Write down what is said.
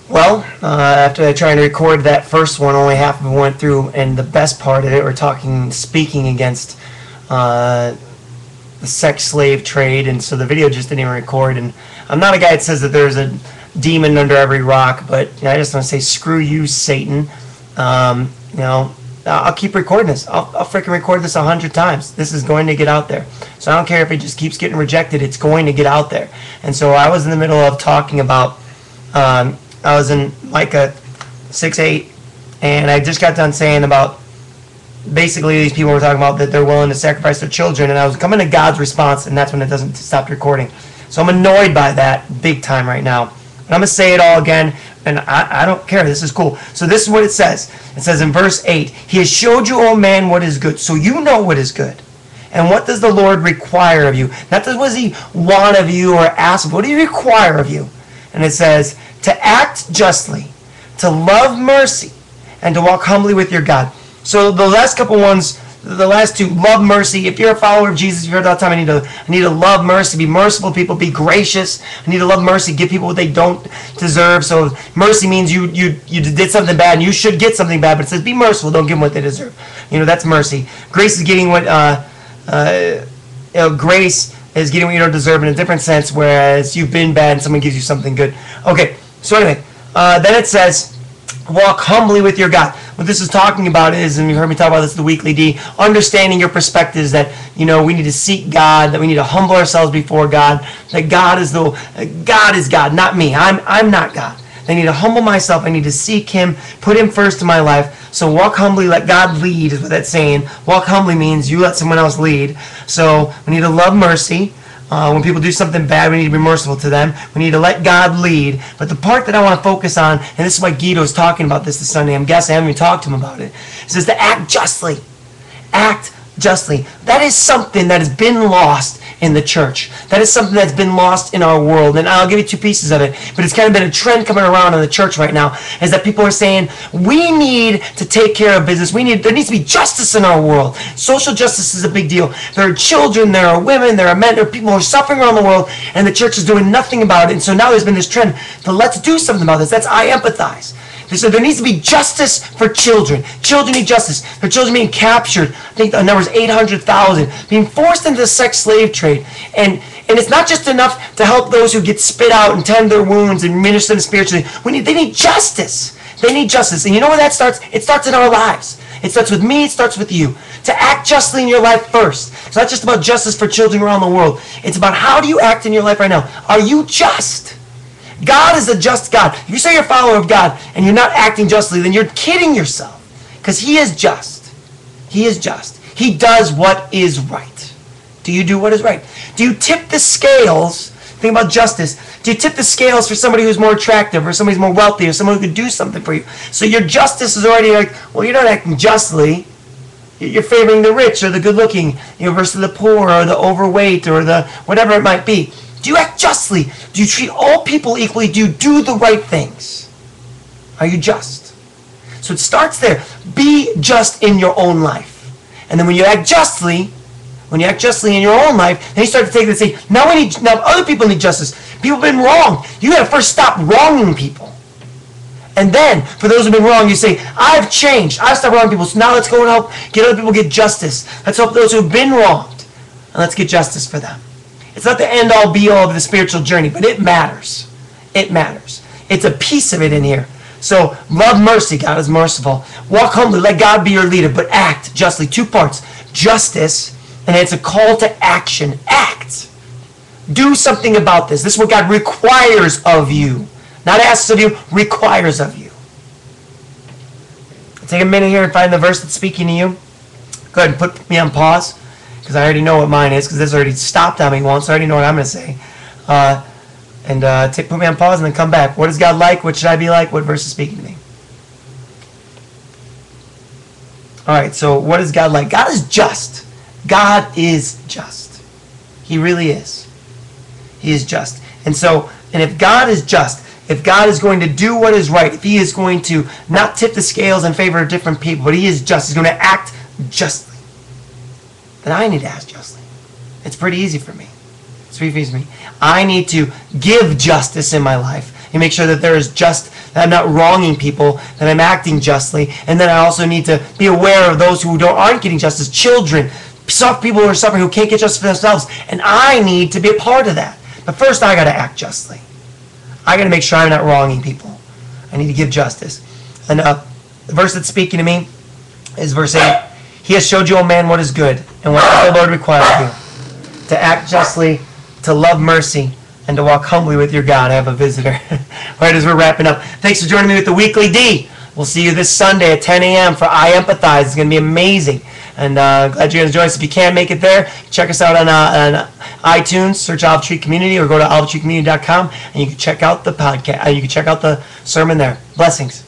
Well, after I tried to record that first one, only half of it went through, and the best part of it, we're speaking against the sex slave trade, and so the video just didn't even record. And I'm not a guy that says that there's a demon under every rock, but I just want to say, screw you, Satan. I'll keep recording this. I'll freaking record this 100 times. This is going to get out there. So I don't care if it just keeps getting rejected. It's going to get out there. And so I was in the middle of talking about. I was in Micah 6:8, and I just got done saying about basically these people were talking about that they're willing to sacrifice their children, and I was coming to God's response, and that's when it doesn't stop recording. So I'm annoyed by that big time right now. But I'm going to say it all again, and I don't care. This is cool. So this is what it says. It says in verse 8, He has showed you, O man, what is good. So you know what is good. And what does the Lord require of you? Not what does He want of you or ask of you. What does He require of you? And it says, to act justly, to love mercy, and to walk humbly with your God. So the last couple ones, the last two, love mercy. If you're a follower of Jesus, you've heard all the time, I need to love mercy, be merciful to people, be gracious. I need to love mercy, give people what they don't deserve. So mercy means you did something bad, and you should get something bad, but it says be merciful, don't give them what they deserve. That's mercy. Grace is getting what, grace is getting what you don't deserve in a different sense, whereas you've been bad and someone gives you something good. Okay, so anyway, then it says, walk humbly with your God. What this is talking about is, and you heard me talk about this in the weekly D, understanding your perspectives that, we need to seek God, that we need to humble ourselves before God, that God is God, not me. I'm not God. I need to humble myself. I need to seek Him, put Him first in my life. So walk humbly, let God lead is what that's saying. Walk humbly means you let someone else lead. So we need to love mercy. When people do something bad, we need to be merciful to them. We need to let God lead. But the part that I want to focus on, and this is why Guido's talking about this Sunday, I'm guessing I haven't even talked to him about it, it says to act justly. Act justly. That is something that has been lost in the church. That is something that's been lost in our world. And I'll give you two pieces of it. But it's kind of been a trend coming around in the church right now, is that people are saying, we need to take care of business. There needs to be justice in our world. Social justice is a big deal. There are children, there are women, there are men, there are people who are suffering around the world, and the church is doing nothing about it. And so now there's been this trend to let's do something about this. That's iEmpathize. So there needs to be justice for children. Children need justice. Their children being captured. I think the number is 800,000. Being forced into the sex slave trade. And it's not just enough to help those who get spit out and tend their wounds and minister them spiritually. They need justice. They need justice. And you know where that starts? It starts in our lives. It starts with me. It starts with you. To act justly in your life first. It's not just about justice for children around the world. It's about how do you act in your life right now. Are you just? God is a just God. If you say you're a follower of God and you're not acting justly, then you're kidding yourself. Because He is just. He is just. He does what is right. Do you do what is right? Do you tip the scales? Think about justice. Do you tip the scales for somebody who's more attractive or somebody who's more wealthy or someone who could do something for you? So your justice is already like, well, you're not acting justly. You're favoring the rich or the good-looking, versus the poor or the overweight or the whatever it might be. Do you act justly? Do you treat all people equally? Do you do the right things? Are you just? So it starts there. Be just in your own life. And then when you act justly in your own life, then you start to take it and say, now other people need justice. People have been wrong. You got to first stop wronging people. And then, for those who have been wrong, you say, I've changed. I've stopped wronging people. So now let's go and help get other people get justice. Let's help those who have been wronged. And let's get justice for them. It's not the end-all, be-all of the spiritual journey, but it matters. It matters. It's a piece of it in here. So, love mercy. God is merciful. Walk humbly. Let God be your leader, but act justly. Two parts. Justice, and it's a call to action. Act. Do something about this. This is what God requires of you. Not asks of you, requires of you. Take a minute here and find the verse that's speaking to you. Go ahead and put me on pause, because I already know what mine is, because this already stopped on me once, so I already know what I'm going to say. Put me on pause and then come back. What is God like? What should I be like? What verse is speaking to me? Alright, so what is God like? God is just. God is just. He really is. He is just. And if God is just, if God is going to do what is right, if He is going to not tip the scales in favor of different people, but He is just, He's going to act justly, then I need to act justly. It's pretty easy for me. It's pretty easy for me. I need to give justice in my life and make sure that there is just that I'm not wronging people, that I'm acting justly, and then I also need to be aware of those who aren't getting justice, children, soft people who are suffering, who can't get justice for themselves, and I need to be a part of that. But first, I got to act justly. I got to make sure I'm not wronging people. I need to give justice. And the verse that's speaking to me is verse 8. He has showed you, O man, what is good, and what the Lord requires of you, to act justly, to love mercy, and to walk humbly with your God. I have a visitor. Right as we're wrapping up. Thanks for joining me with the Weekly D. We'll see you this Sunday at 10 a.m. for iEmpathize. It's going to be amazing. And glad you're going to join us. If you can't make it there, check us out on iTunes, search Olive Tree Community, or go to olivetreecommunity.com, and you can check out the podcast. You can check out the sermon there. Blessings.